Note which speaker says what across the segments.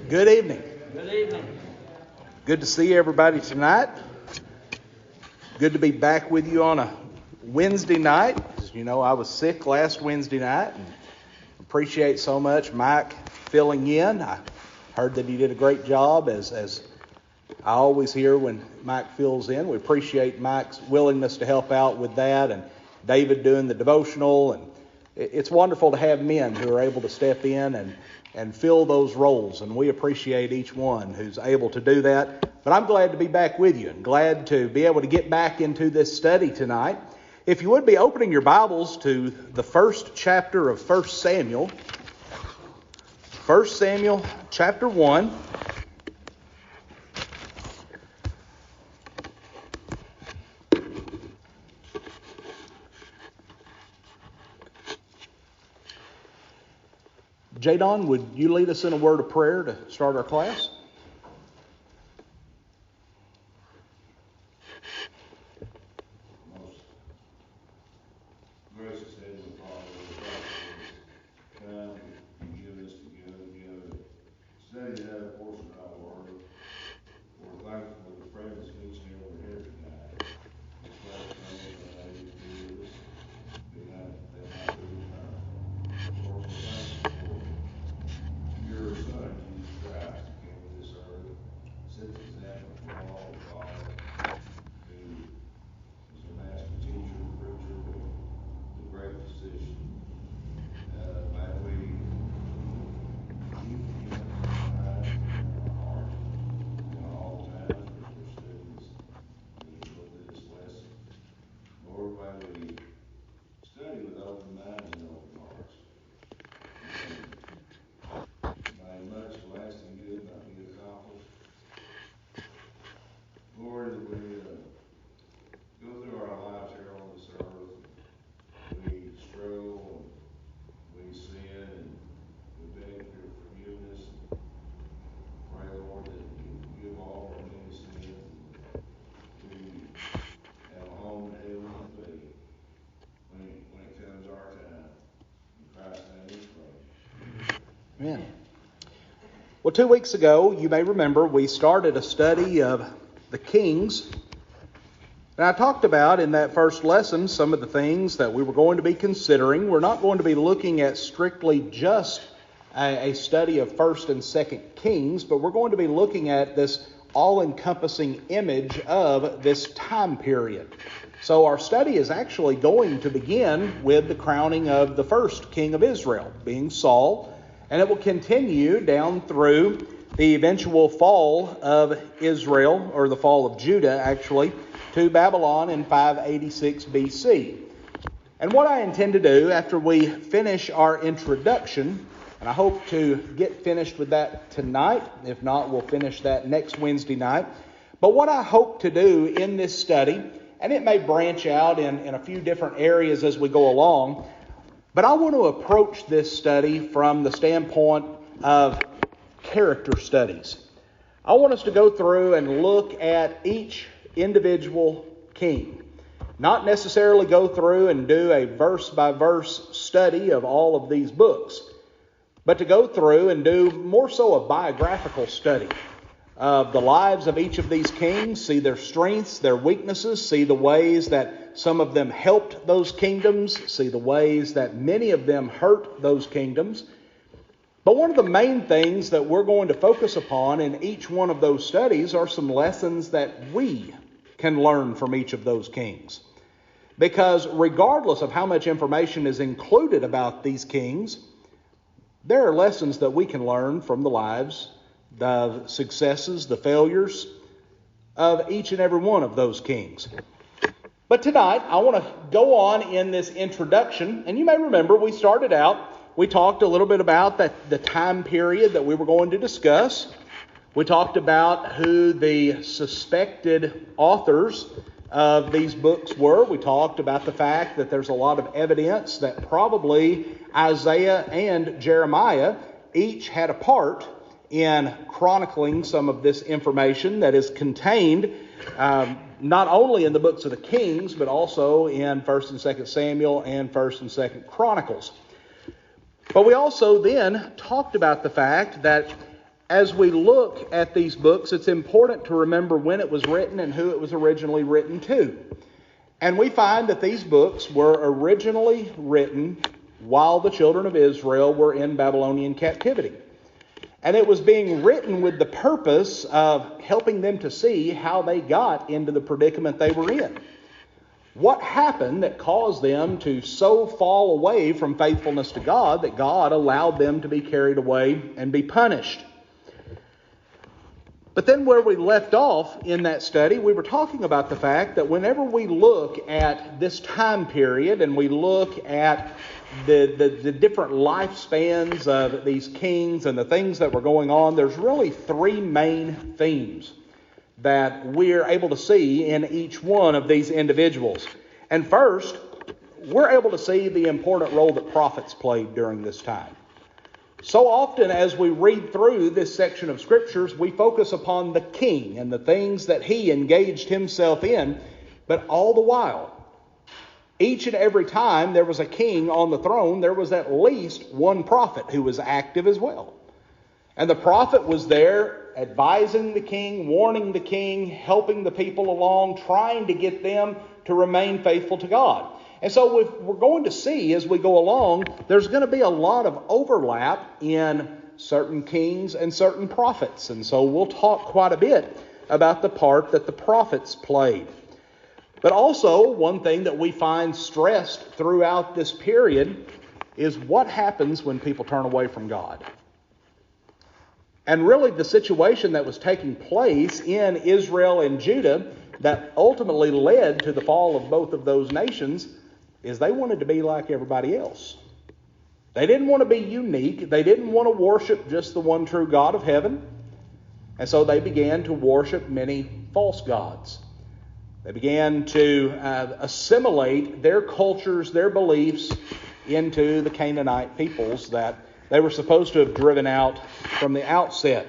Speaker 1: Good evening.
Speaker 2: Good evening.
Speaker 1: Good to see everybody tonight. Good to be back with you on a Wednesday night. As you know, I was sick last Wednesday night, and appreciate so much Mike filling in. I heard that he did a great job, as I always hear when Mike fills in. We appreciate Mike's willingness to help out with that, and David doing the devotional. And it's wonderful to have men who are able to step in and fill those roles, and we appreciate each one who's able to do that. But I'm glad to be back with you and glad to be able to get back into this study tonight. If you would be opening your Bibles to the first chapter of 1 Samuel. 1 Samuel chapter 1. Jadon, would you lead us in a word of prayer to start our class?
Speaker 3: Most gracious Heavenly Father, we thank you give us together, study that portion of our word. We're thankful for the presence of each and every here tonight. It's blessed that they be with us, be not be returned. Lord, we thank you for your Son, Jesus Christ, who came to this earth, set the example for all to follow, who was a master teacher, preacher, the great physician. May we keep him in our mind, in our heart, in all times that we're students, as we go through this lesson. Lord, may we study with open minds and open hearts. May much lasting good not be accomplished. Lord, as we go through our lives here on this earth, we struggle and we sin and we beg for your forgiveness. Pray, Lord, that you forgive all our many sins and to have a home in heaven with thee when it comes our time. In Christ's name we pray.
Speaker 1: Amen. Well, 2 weeks ago, you may remember, we started a study of the Kings. And I talked about in that first lesson some of the things that we were going to be considering. We're not going to be looking at strictly just a study of 1st and 2nd Kings, but we're going to be looking at this all-encompassing image of this time period. So our study is actually going to begin with the crowning of the first king of Israel, being Saul, and it will continue down through the eventual fall of Israel, or the fall of Judah actually, to Babylon in 586 BC. And what I intend to do after we finish our introduction, and I hope to get finished with that tonight, if not we'll finish that next Wednesday night, but what I hope to do in this study, and it may branch out in a few different areas as we go along, but I want to approach this study from the standpoint of character studies. I want us to go through and look at each individual king. Not necessarily go through and do a verse-by-verse study of all of these books, but to go through and do more so a biographical study of the lives of each of these kings, see their strengths, their weaknesses, see the ways that some of them helped those kingdoms, see the ways that many of them hurt those kingdoms. But one of the main things that we're going to focus upon in each one of those studies are some lessons that we can learn from each of those kings. Because regardless of how much information is included about these kings, there are lessons that we can learn from the lives, the successes, the failures of each and every one of those kings. But tonight, I want to go on in this introduction, and you may remember we started out, we talked a little bit about the time period that we were going to discuss. We talked about who the suspected authors of these books were. We talked about the fact that there's a lot of evidence that probably Isaiah and Jeremiah each had a part in chronicling some of this information that is contained not only in the books of the Kings, but also in 1st and 2nd Samuel and 1st and 2nd Chronicles. But we also then talked about the fact that as we look at these books, it's important to remember when it was written and who it was originally written to. And we find that these books were originally written while the children of Israel were in Babylonian captivity. And it was being written with the purpose of helping them to see how they got into the predicament they were in. What happened that caused them to so fall away from faithfulness to God that God allowed them to be carried away and be punished? But then where we left off in that study, we were talking about the fact that whenever we look at this time period and we look at the different lifespans of these kings and the things that were going on, there's really three main themes that we're able to see in each one of these individuals. And first, we're able to see the important role that prophets played during this time. So often as we read through this section of scriptures, we focus upon the king and the things that he engaged himself in, but all the while, each and every time there was a king on the throne, there was at least one prophet who was active as well. And the prophet was there advising the king, warning the king, helping the people along, trying to get them to remain faithful to God. And so we're going to see as we go along, there's going to be a lot of overlap in certain kings and certain prophets. And so we'll talk quite a bit about the part that the prophets played. But also, one thing that we find stressed throughout this period is what happens when people turn away from God. And really the situation that was taking place in Israel and Judah that ultimately led to the fall of both of those nations is they wanted to be like everybody else. They didn't want to be unique. They didn't want to worship just the one true God of heaven. And so they began to worship many false gods. They began to assimilate their cultures, their beliefs into the Canaanite peoples that they were supposed to have driven out from the outset.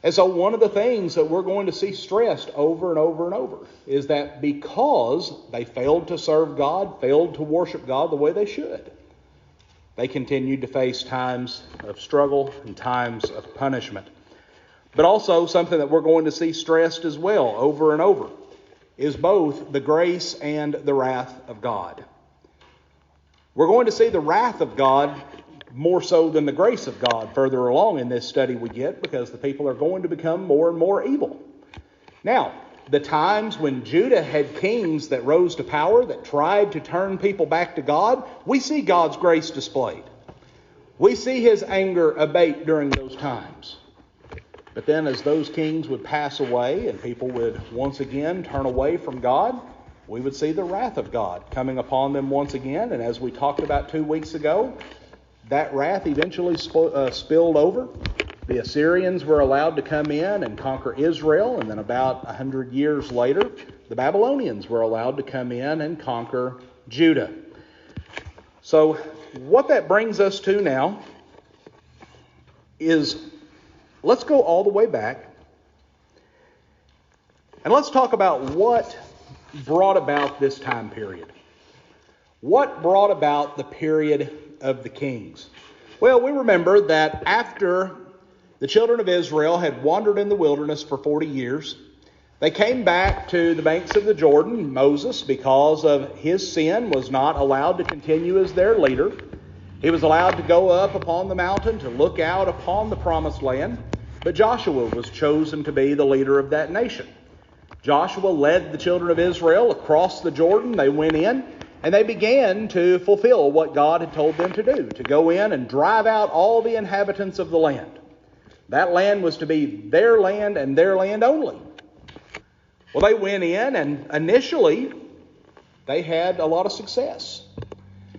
Speaker 1: And so one of the things that we're going to see stressed over and over and over is that because they failed to serve God, failed to worship God the way they should, they continued to face times of struggle and times of punishment. But also something that we're going to see stressed as well over and over is both the grace and the wrath of God. We're going to see the wrath of God more so than the grace of God further along in this study we get, because the people are going to become more and more evil. Now, the times when Judah had kings that rose to power, that tried to turn people back to God, we see God's grace displayed. We see his anger abate during those times. But then as those kings would pass away and people would once again turn away from God, we would see the wrath of God coming upon them once again. And as we talked about 2 weeks ago, that wrath eventually spilled over. The Assyrians were allowed to come in and conquer Israel, and then about 100 years later, the Babylonians were allowed to come in and conquer Judah. So what that brings us to now is, let's go all the way back, and let's talk about what brought about this time period. What brought about the period of the kings? Well, we remember that after the children of Israel had wandered in the wilderness for 40 years, they came back to the banks of the Jordan. Moses, because of his sin, was not allowed to continue as their leader. He was allowed to go up upon the mountain to look out upon the promised land, but Joshua was chosen to be the leader of that nation. Joshua led the children of Israel across the Jordan. They went in, and they began to fulfill what God had told them to do, to go in and drive out all the inhabitants of the land. That land was to be their land and their land only. Well, they went in, and initially they had a lot of success.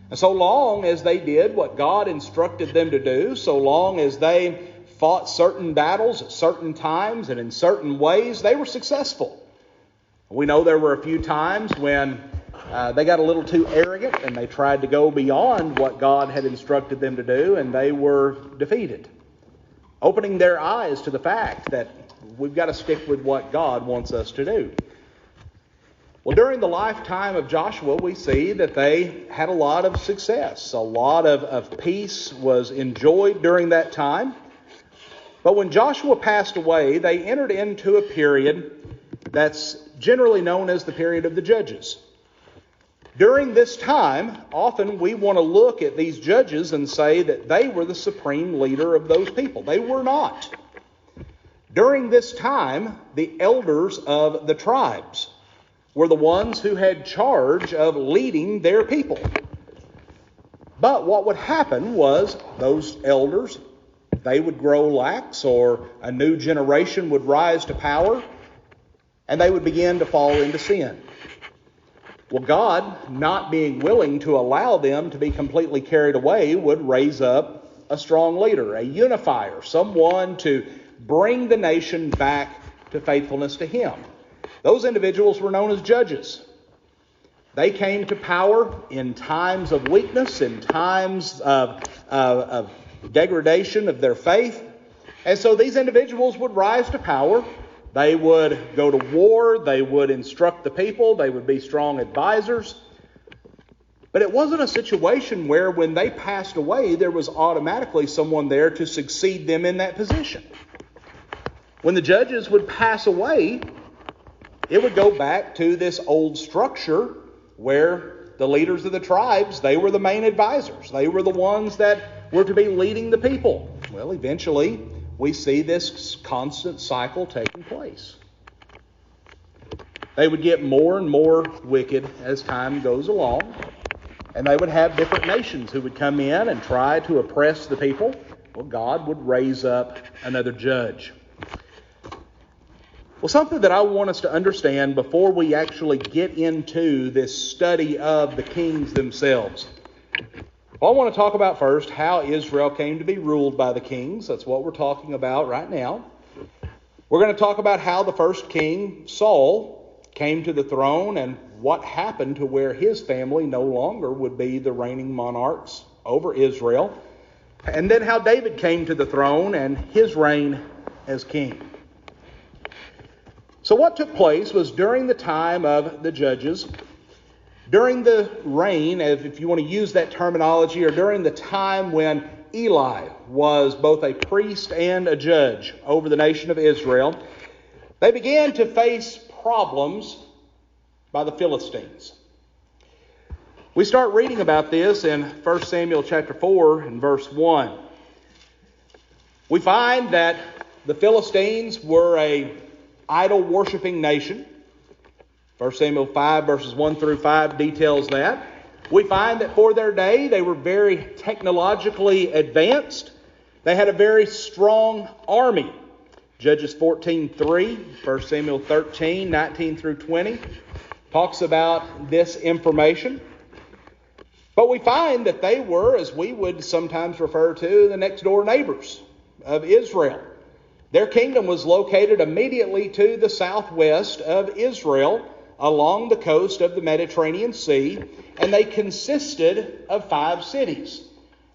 Speaker 1: And so long as they did what God instructed them to do, so long as they fought certain battles at certain times and in certain ways, they were successful. We know there were a few times when they got a little too arrogant and they tried to go beyond what God had instructed them to do, and they were defeated, opening their eyes to the fact that we've got to stick with what God wants us to do. Well, during the lifetime of Joshua, we see that they had a lot of success. A lot of peace was enjoyed during that time. But when Joshua passed away, they entered into a period that's generally known as the period of the judges. During this time, often we want to look at these judges and say that they were the supreme leader of those people. They were not. During this time, the elders of the tribes were the ones who had charge of leading their people. But what would happen was those elders, they would grow lax, or a new generation would rise to power, and they would begin to fall into sin. Well, God, not being willing to allow them to be completely carried away, would raise up a strong leader, a unifier, someone to bring the nation back to faithfulness to Him. Those individuals were known as judges. They came to power in times of weakness, in times of degradation of their faith. And so these individuals would rise to power. They would go to war. They would instruct the people. They would be strong advisors. But it wasn't a situation where when they passed away, there was automatically someone there to succeed them in that position. When the judges would pass away, it would go back to this old structure where the leaders of the tribes, they were the main advisors. They were the ones that were to be leading the people. Well, eventually, we see this constant cycle taking place. They would get more and more wicked as time goes along, and they would have different nations who would come in and try to oppress the people. Well, God would raise up another judge. Well, something that I want us to understand before we actually get into this study of the kings themselves. Well, I want to talk about first how Israel came to be ruled by the kings. That's what we're talking about right now. We're going to talk about how the first king, Saul, came to the throne and what happened to where his family no longer would be the reigning monarchs over Israel. And then how David came to the throne and his reign as king. So what took place was during the time of the judges, during the reign, if you want to use that terminology, or during the time when Eli was both a priest and a judge over the nation of Israel, they began to face problems by the Philistines. We start reading about this in 1 Samuel chapter 4 and verse 1. We find that the Philistines were a idol-worshiping nation. 1 Samuel 5 verses 1 through 5 details that. We find that for their day they were very technologically advanced. They had a very strong army. Judges 14:3, 1 Samuel 13, 19 through 20 talks about this information. But we find that they were, as we would sometimes refer to, the next door neighbors of Israel. Their kingdom was located immediately to the southwest of Israel along the coast of the Mediterranean Sea, and they consisted of 5 cities.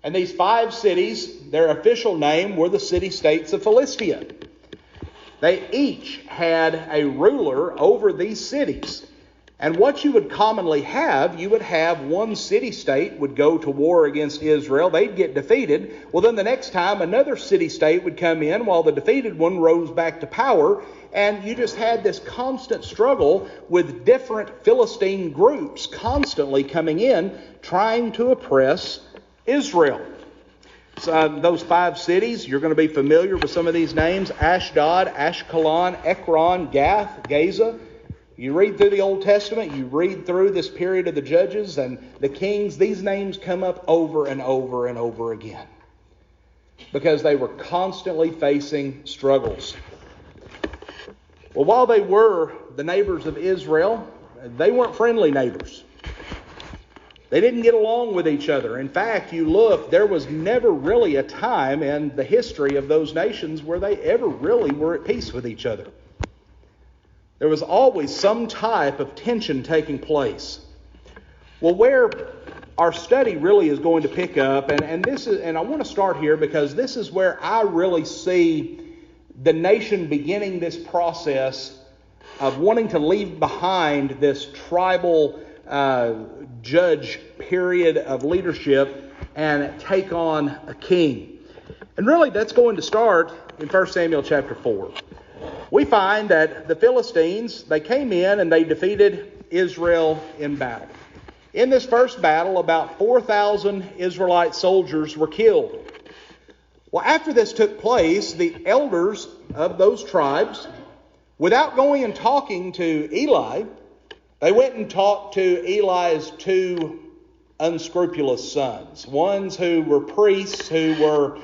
Speaker 1: And these 5 cities, their official name were the city-states of Philistia. They each had a ruler over these cities. And what you would commonly have, you would have one city-state would go to war against Israel. They'd get defeated. Well, then the next time another city-state would come in while the defeated one rose back to power. And you just had this constant struggle with different Philistine groups constantly coming in trying to oppress Israel. So, those 5 cities, you're going to be familiar with some of these names: Ashdod, Ashkelon, Ekron, Gath, Gaza. You read through the Old Testament, you read through this period of the judges and the kings, these names come up over and over and over again because they were constantly facing struggles. Well, while they were the neighbors of Israel, they weren't friendly neighbors. They didn't get along with each other. In fact, you look, there was never really a time in the history of those nations where they ever really were at peace with each other. There was always some type of tension taking place. Well, where our study really is going to pick up, and I want to start here because this is where I really see the nation beginning this process of wanting to leave behind this tribal judge period of leadership and take on a king. And really, that's going to start in 1 Samuel chapter 4. We find that the Philistines, they came in and they defeated Israel in battle. In this first battle, about 4,000 Israelite soldiers were killed. Well, after this took place, the elders of those tribes, without going and talking to Eli, they went and talked to Eli's two unscrupulous sons, ones who were priests who were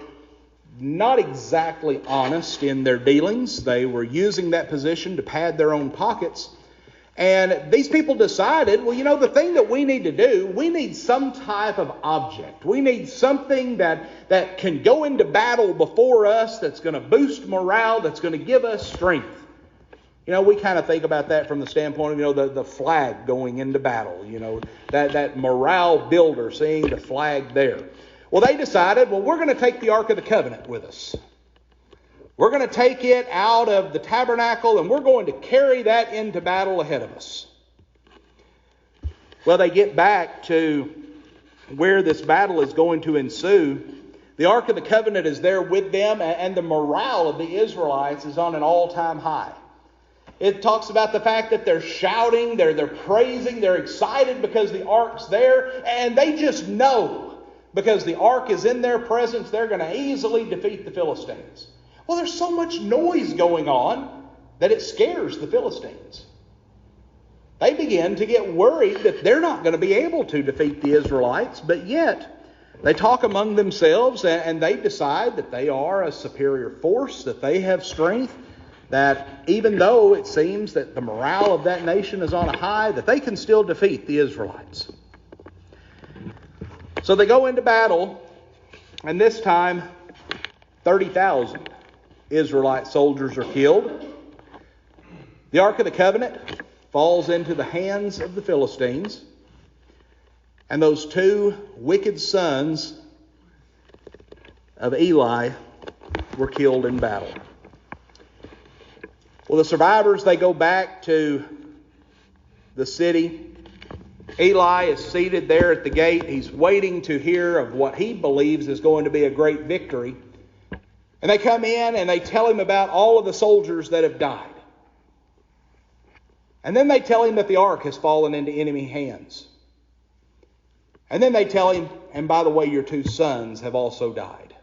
Speaker 1: not exactly honest in their dealings. They were using that position to pad their own pockets. And these people decided, well, the thing that we need to do, we need some type of object. We need something that can go into battle before us, that's going to boost morale, that's going to give us strength. We kind of think about that from the standpoint of, the flag going into battle, that morale builder, seeing the flag there. Well, they decided, we're going to take the Ark of the Covenant with us. We're going to take it out of the tabernacle and we're going to carry that into battle ahead of us. Well, they get back to where this battle is going to ensue. The Ark of the Covenant is there with them, and the morale of the Israelites is on an all-time high. It talks about the fact that they're shouting, they're praising, they're excited because the Ark's there, and they just know because the Ark is in their presence, they're going to easily defeat the Philistines. Well, there's so much noise going on that it scares the Philistines. They begin to get worried that they're not going to be able to defeat the Israelites, but yet they talk among themselves and they decide that they are a superior force, that they have strength, that even though it seems that the morale of that nation is on a high, that they can still defeat the Israelites. So they go into battle, and this time 30,000 Israelite soldiers are killed. The Ark of the Covenant falls into the hands of the Philistines, and those two wicked sons of Eli were killed in battle. Well, the survivors, they go back to the city. Eli is seated there at the gate. He's waiting to hear of what he believes is going to be a great victory. And they come in and they tell him about all of the soldiers that have died. And then they tell him that the ark has fallen into enemy hands. And then they tell him, and by the way, your two sons have also died.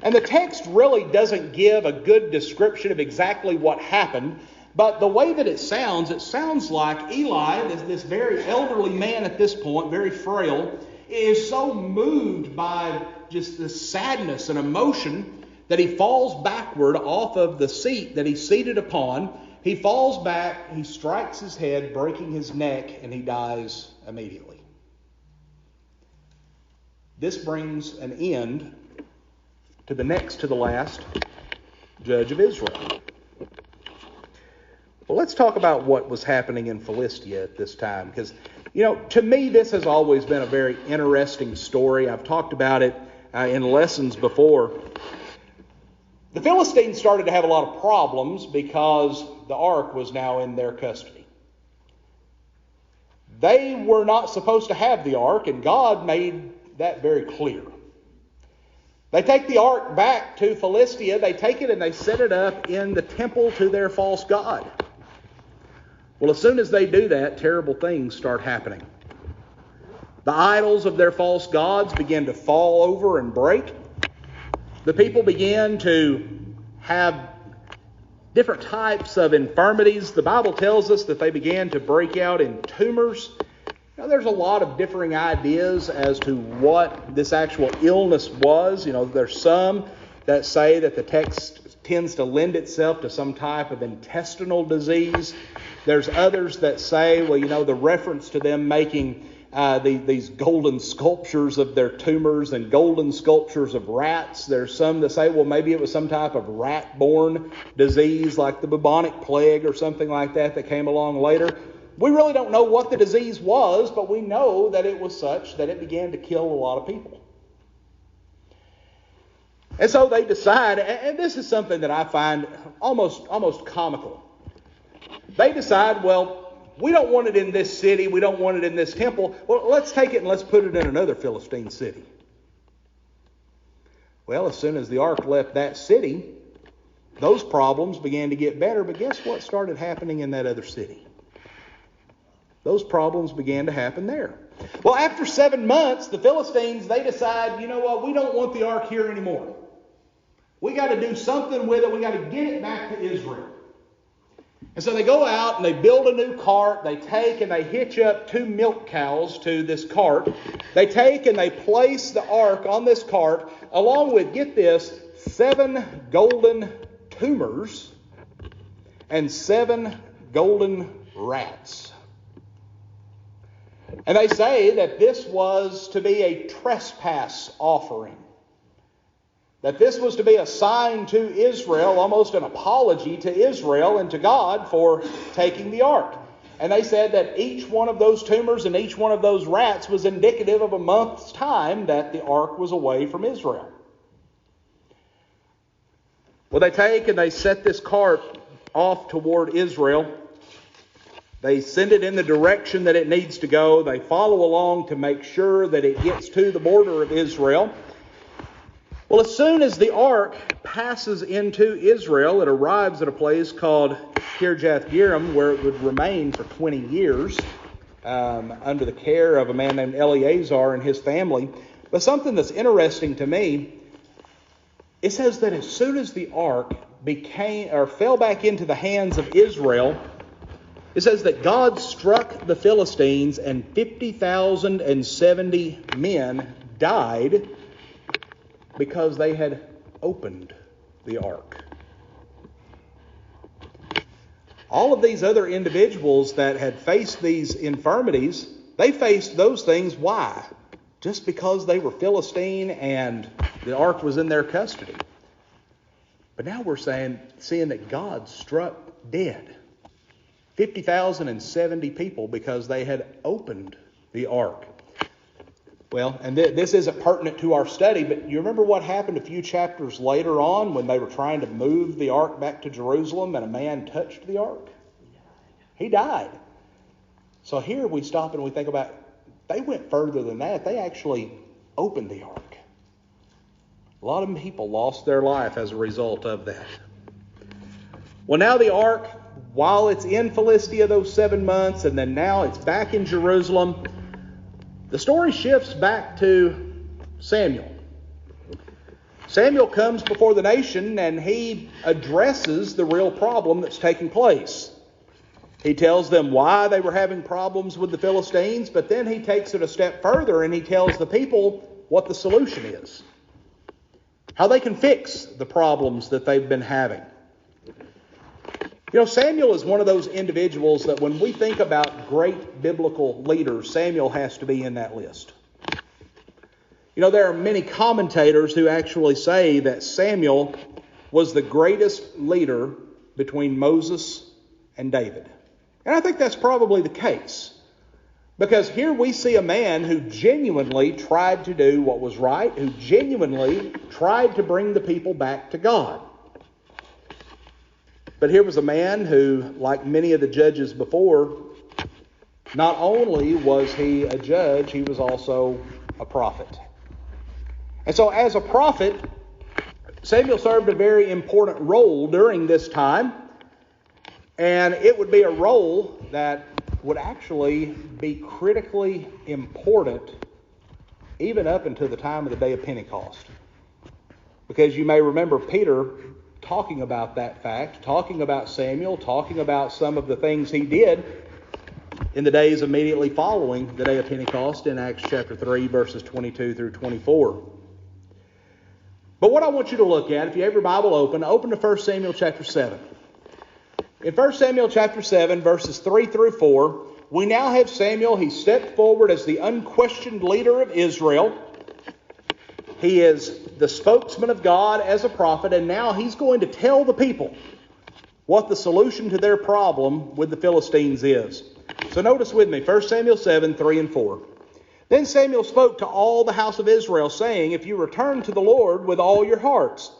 Speaker 1: And the text really doesn't give a good description of exactly what happened, but the way that it sounds like Eli, this very elderly man at this point, very frail, is so moved by just the sadness and emotion that he falls backward off of the seat that he's seated upon. He falls back, he strikes his head, breaking his neck, and he dies immediately. This brings an end to the next to the last judge of Israel. Well, let's talk about what was happening in Philistia at this time, because, to me, this has always been a very interesting story. I've talked about it in lessons before. The Philistines started to have a lot of problems because the ark was now in their custody. They were not supposed to have the ark, and God made that very clear. They take the ark back to Philistia. They take it and they set it up in the temple to their false god. Well, as soon as they do that, terrible things start happening. The idols of their false gods begin to fall over and break. The people began to have different types of infirmities. The Bible tells us that they began to break out in tumors. There's a lot of differing ideas as to what this actual illness was. There's some that say that the text tends to lend itself to some type of intestinal disease. There's others that say, the reference to them making these golden sculptures of their tumors and golden sculptures of rats. There's some that say, maybe it was some type of rat-borne disease like the bubonic plague or something like that came along later. We really don't know what the disease was, but we know that it was such that it began to kill a lot of people. And so they decide, and this is something that I find almost comical. They decide, we don't want it in this city, we don't want it in this temple. Well, let's take it and let's put it in another Philistine city. Well, as soon as the ark left that city, those problems began to get better. But guess what started happening in that other city? Those problems began to happen there. Well, after 7 months, the Philistines, they decide, you know what, we don't want the ark here anymore. We got to do something with it. We got to get it back to Israel. And so they go out and they build a new cart. They take and they hitch up 2 milk cows to this cart. They take and they place the ark on this cart along with, get this, 7 golden tumors and 7 golden rats. And they say that this was to be a trespass offering. That this was to be a sign to Israel, almost an apology to Israel and to God for taking the ark. And they said that each one of those tumors and each one of those rats was indicative of a month's time that the ark was away from Israel. Well, they take and they set this cart off toward Israel. They send it in the direction that it needs to go. They follow along to make sure that it gets to the border of Israel. Well, as soon as the ark passes into Israel, it arrives at a place called Kirjath-Jearim, where it would remain for 20 years under the care of a man named Eleazar and his family. But something that's interesting to me, it says that as soon as the ark fell back into the hands of Israel, it says that God struck the Philistines and 50,070 men died because they had opened the ark. All of these other individuals that had faced these infirmities, they faced those things. Why? Just because they were Philistine and the ark was in their custody. But now we're seeing that God struck dead 50,070 people because they had opened the ark. Well, and this isn't pertinent to our study, but you remember what happened a few chapters later on when they were trying to move the ark back to Jerusalem and a man touched the ark? He died. So here we stop and we think about, they went further than that. They actually opened the ark. A lot of people lost their life as a result of that. Well, now the ark, while it's in Philistia those 7 months, and then now it's back in Jerusalem, the story shifts back to Samuel. Samuel comes before the nation and he addresses the real problem that's taking place. He tells them why they were having problems with the Philistines, but then he takes it a step further and he tells the people what the solution is. How they can fix the problems that they've been having. You know, Samuel is one of those individuals that when we think about great biblical leaders, Samuel has to be in that list. You know, there are many commentators who actually say that Samuel was the greatest leader between Moses and David. And I think that's probably the case. Because here we see a man who genuinely tried to do what was right, who genuinely tried to bring the people back to God. But here was a man who, like many of the judges before, not only was he a judge, he was also a prophet. And so as a prophet, Samuel served a very important role during this time. And it would be a role that would actually be critically important even up until the time of the day of Pentecost. Because you may remember Peter talking about that fact, talking about Samuel, talking about some of the things he did in the days immediately following the day of Pentecost in Acts chapter 3, verses 22 through 24. But what I want you to look at, if you have your Bible open to 1 Samuel chapter 7. In 1 Samuel chapter 7, verses 3 through 4, we now have Samuel. He stepped forward as the unquestioned leader of Israel. He is the spokesman of God as a prophet, and now he's going to tell the people what the solution to their problem with the Philistines is. So notice with me, 1 Samuel 7, 3 and 4. Then Samuel spoke to all the house of Israel, saying, If you return to the Lord with all your hearts,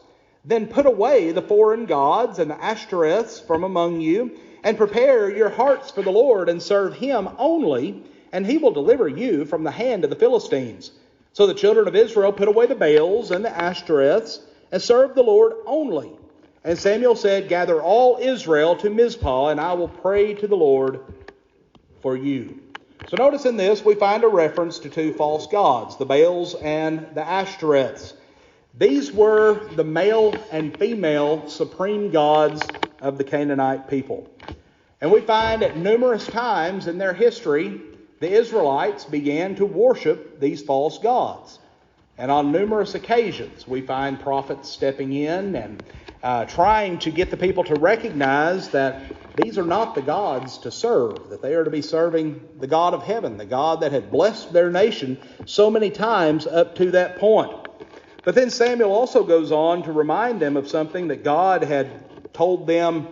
Speaker 1: then put away the foreign gods and the Ashtoreths from among you, and prepare your hearts for the Lord, and serve him only, and he will deliver you from the hand of the Philistines. So the children of Israel put away the Baals and the Ashtoreths and served the Lord only. And Samuel said, gather all Israel to Mizpah, and I will pray to the Lord for you. So notice in this we find a reference to two false gods, the Baals and the Ashtoreths. These were the male and female supreme gods of the Canaanite people. And we find at numerous times in their history, the Israelites began to worship these false gods. And on numerous occasions, we find prophets stepping in and trying to get the people to recognize that these are not the gods to serve, that they are to be serving the God of heaven, the God that had blessed their nation so many times up to that point. But then Samuel also goes on to remind them of something that God had told them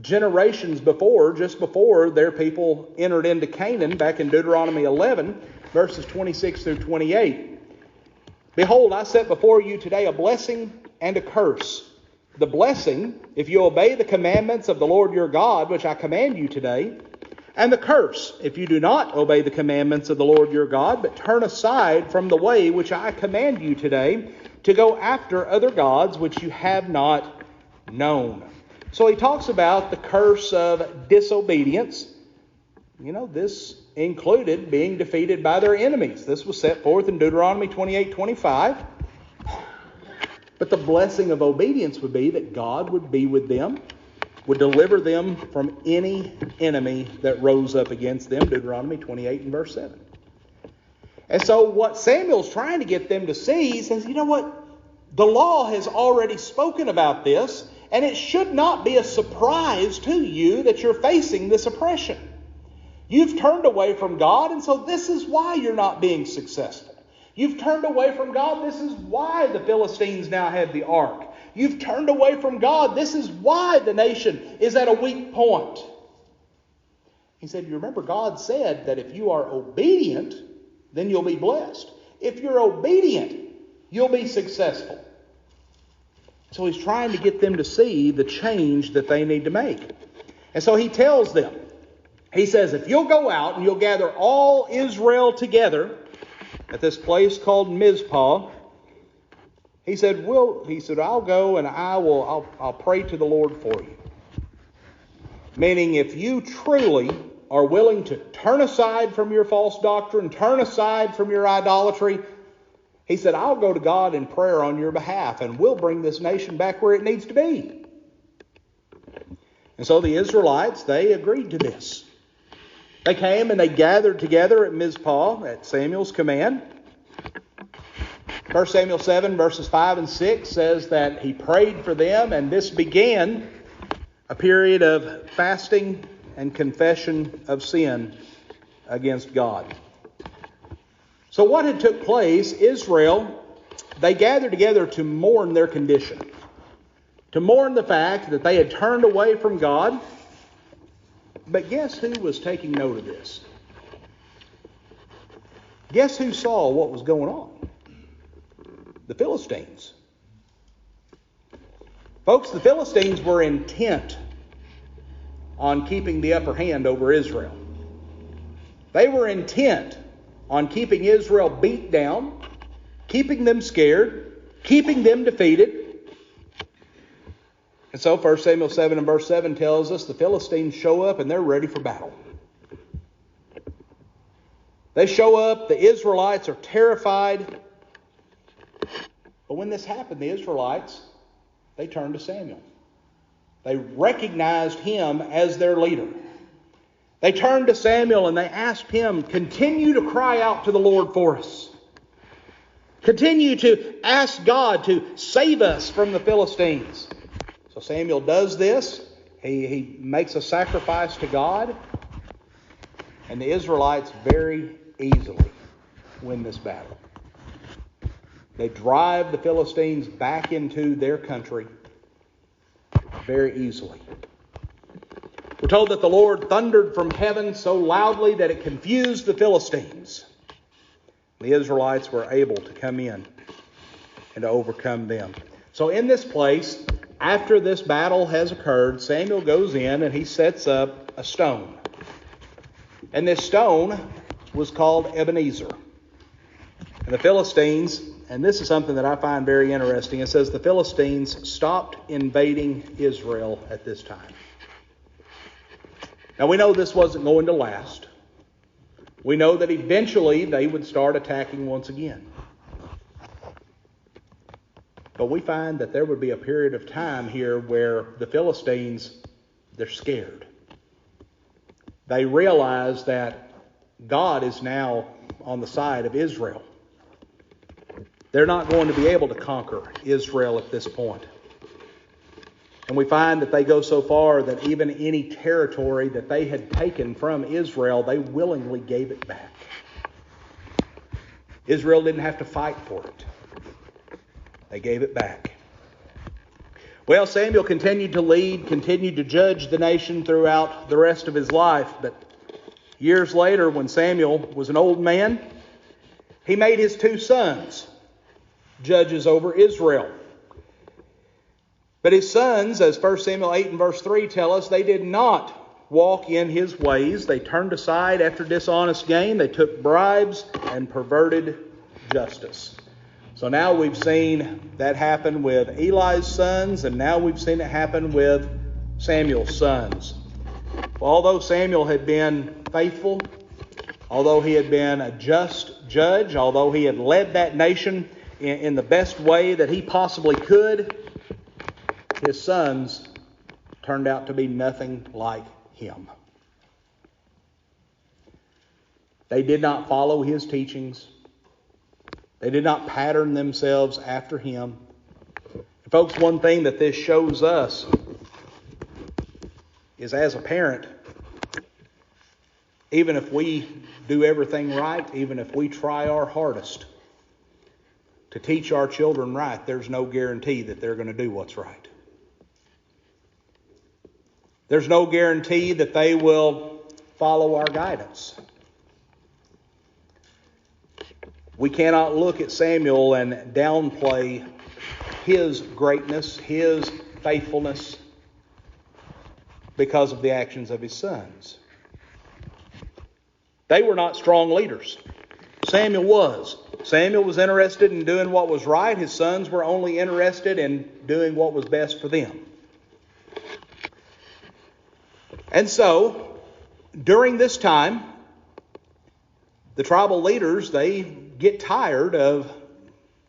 Speaker 1: generations before, just before their people entered into Canaan, back in Deuteronomy 11, verses 26 through 28. Behold, I set before you today a blessing and a curse. The blessing, if you obey the commandments of the Lord your God, which I command you today, and the curse, if you do not obey the commandments of the Lord your God, but turn aside from the way which I command you today, to go after other gods which you have not known. So he talks about the curse of disobedience. You know, this included being defeated by their enemies. This was set forth in Deuteronomy 28:25. But the blessing of obedience would be that God would be with them, would deliver them from any enemy that rose up against them, Deuteronomy 28 and verse 7. And so what Samuel's trying to get them to see, he says, you know what? The law has already spoken about this, and it should not be a surprise to you that you're facing this oppression. You've turned away from God, and so this is why you're not being successful. You've turned away from God. This is why the Philistines now have the ark. You've turned away from God. This is why the nation is at a weak point. He said, you remember God said that if you are obedient, then you'll be blessed. If you're obedient, you'll be successful. So he's trying to get them to see the change that they need to make. And so he tells them, he says, if you'll go out and you'll gather all Israel together at this place called Mizpah, he said, I'll go and I'll pray to the Lord for you. Meaning, if you truly are willing to turn aside from your false doctrine, turn aside from your idolatry, he said, I'll go to God in prayer on your behalf, and we'll bring this nation back where it needs to be. And so the Israelites, they agreed to this. They came and they gathered together at Mizpah at Samuel's command. 1 Samuel 7 verses 5 and 6 says that he prayed for them, and this began a period of fasting and confession of sin against God. So what had took place, Israel, they gathered together to mourn their condition, to mourn the fact that they had turned away from God. But guess who was taking note of this? Guess who saw what was going on? The Philistines. Folks, the Philistines were intent on keeping the upper hand over Israel. They were intent on keeping Israel beat down, keeping them scared, keeping them defeated. And so 1 Samuel 7 and verse 7 tells us the Philistines show up and they're ready for battle. They show up, the Israelites are terrified. But when this happened, the Israelites, they turned to Samuel. They recognized him as their leader. They turned to Samuel and they asked him, continue to cry out to the Lord for us. Continue to ask God to save us from the Philistines. So Samuel does this. He makes a sacrifice to God. And the Israelites very easily win this battle. They drive the Philistines back into their country very easily. We're told that the Lord thundered from heaven so loudly that it confused the Philistines. The Israelites were able to come in and to overcome them. So in this place, after this battle has occurred, Samuel goes in and he sets up a stone. And this stone was called Ebenezer. And the Philistines, and this is something that I find very interesting, it says the Philistines stopped invading Israel at this time. Now we know this wasn't going to last. We know that eventually they would start attacking once again. But we find that there would be a period of time here where the Philistines, they're scared. They realize that God is now on the side of Israel. They're not going to be able to conquer Israel at this point. And we find that they go so far that even any territory that they had taken from Israel, they willingly gave it back. Israel didn't have to fight for it. They gave it back. Well, Samuel continued to lead, continued to judge the nation throughout the rest of his life. But years later, when Samuel was an old man, he made his 2 sons judges over Israel. But his sons, as 1 Samuel 8 and verse 3 tell us, they did not walk in his ways. They turned aside after dishonest gain. They took bribes and perverted justice. So now we've seen that happen with Eli's sons, and now we've seen it happen with Samuel's sons. Well, although Samuel had been faithful, although he had been a just judge, although he had led that nation in the best way that he possibly could, his sons turned out to be nothing like him. They did not follow his teachings. They did not pattern themselves after him. And folks, one thing that this shows us is, as a parent, even if we do everything right, even if we try our hardest to teach our children right, there's no guarantee that they're going to do what's right. There's no guarantee that they will follow our guidance. We cannot look at Samuel and downplay his greatness, his faithfulness, because of the actions of his sons. They were not strong leaders. Samuel was. Samuel was interested in doing what was right. His sons were only interested in doing what was best for them. And so, during this time, the tribal leaders, they get tired of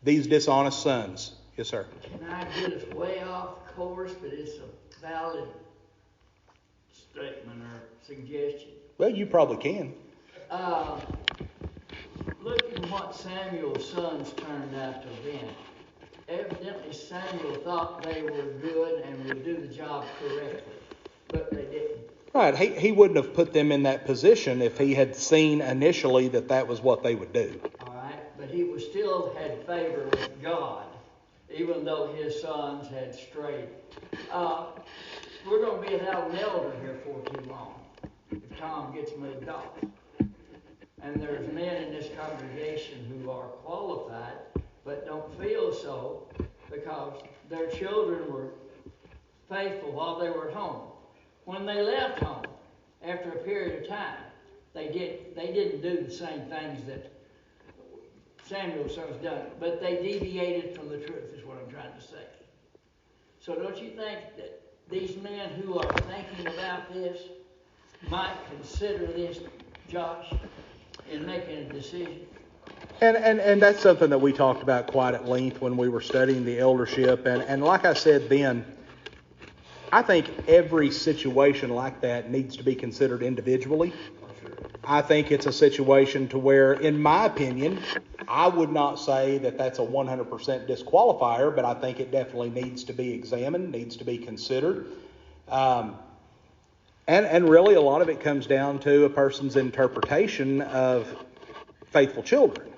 Speaker 1: these dishonest sons. Yes, sir.
Speaker 2: Can I get us way off course, but it's a valid statement or suggestion?
Speaker 1: Well, you probably can.
Speaker 2: Look at what Samuel's sons turned out to have been. Evidently, Samuel thought they were good and would do the job correctly, but they didn't.
Speaker 1: Right. He wouldn't have put them in that position if he had seen initially that that was what they would do.
Speaker 2: All right, but he was still had favor with God, even though his sons had strayed. We're going to be without an elder here for too long if Tom gets moved off. And there's men in this congregation who are qualified but don't feel so because their children were faithful while they were at home. When they left home, after a period of time, they didn't do the same things that Samuel's sons done, but they deviated from the truth, is what I'm trying to say. So don't you think that these men who are thinking about this might consider this, Josh, in making a decision?
Speaker 1: And that's something that we talked about quite at length when we were studying the eldership. And like I said then, I think every situation like that needs to be considered individually. I think it's a situation to where, in my opinion, I would not say that that's a 100% disqualifier, but I think it definitely needs to be examined, needs to be considered. And really a lot of it comes down to a person's interpretation of faithful children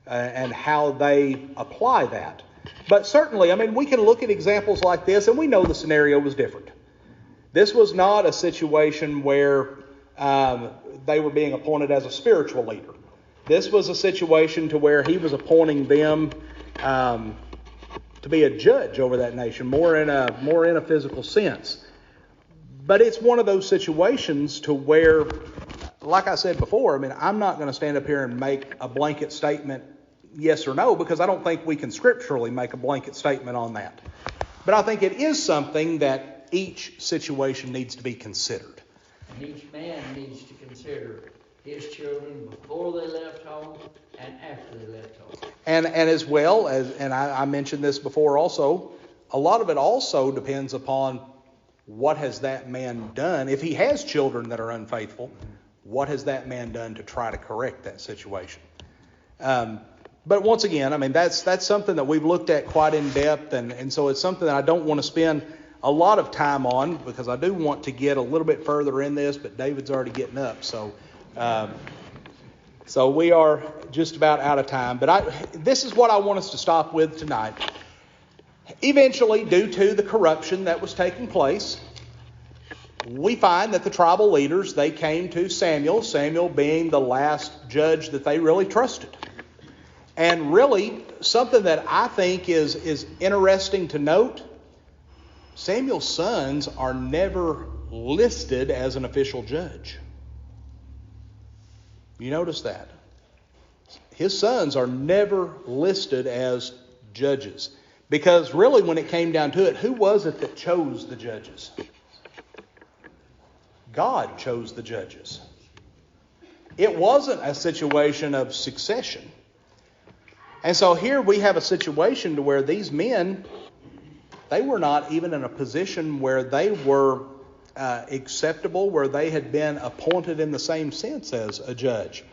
Speaker 1: and how they apply that. But certainly, I mean, we can look at examples like this, and we know the scenario was different. This was not a situation where they were being appointed as a spiritual leader. This was a situation to where he was appointing them to be a judge over that nation, more in a physical sense. But it's one of those situations to where, like I said before, I mean, I'm not going to stand up here and make a blanket statement, yes or no, because I don't think we can scripturally make a blanket statement on that. But I think it is something that each situation needs to be considered.
Speaker 2: And each man needs to consider his children before they left home and after they left home.
Speaker 1: And as well as, and I mentioned this before also, a lot of it also depends upon what has that man done. If he has children that are unfaithful, what has that man done to try to correct that situation? But once again, I mean, that's something that we've looked at quite in depth, and so it's something that I don't want to spend a lot of time on, because I do want to get a little bit further in this, but David's already getting up, so we are just about out of time. But this is what I want us to stop with tonight. Eventually, due to the corruption that was taking place, we find that the tribal leaders, they came to Samuel being the last judge that they really trusted. And really, something that I think is interesting to note, Samuel's sons are never listed as an official judge. You notice that? His sons are never listed as judges. Because really, when it came down to it, who was it that chose the judges? God chose the judges. It wasn't a situation of succession. And so here we have a situation to where these men, they were not even in a position where they were acceptable, where they had been appointed in the same sense as a judge.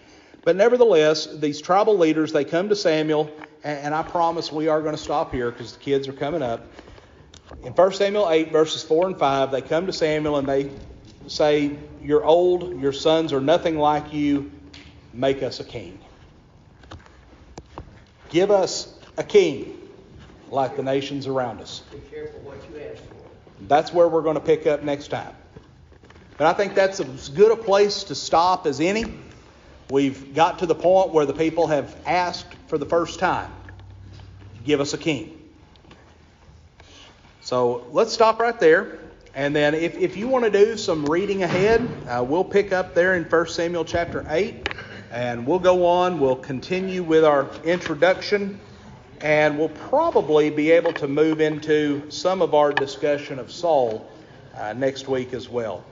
Speaker 1: But nevertheless, these tribal leaders, they come to Samuel, and I promise we are going to stop here because the kids are coming up. In 1 Samuel 8, verses 4 and 5, they come to Samuel and they say, "You're old, your sons are nothing like you, make us a king. Give us a king like the nations around us."
Speaker 2: Be careful what you ask for.
Speaker 1: That's where we're going to pick up next time. But I think that's as good a place to stop as any. We've got to the point where the people have asked for the first time, give us a king. So let's stop right there. And then if you want to do some reading ahead, we'll pick up there in 1 Samuel chapter 8. And we'll go on, we'll continue with our introduction. And we'll probably be able to move into some of our discussion of Saul next week as well.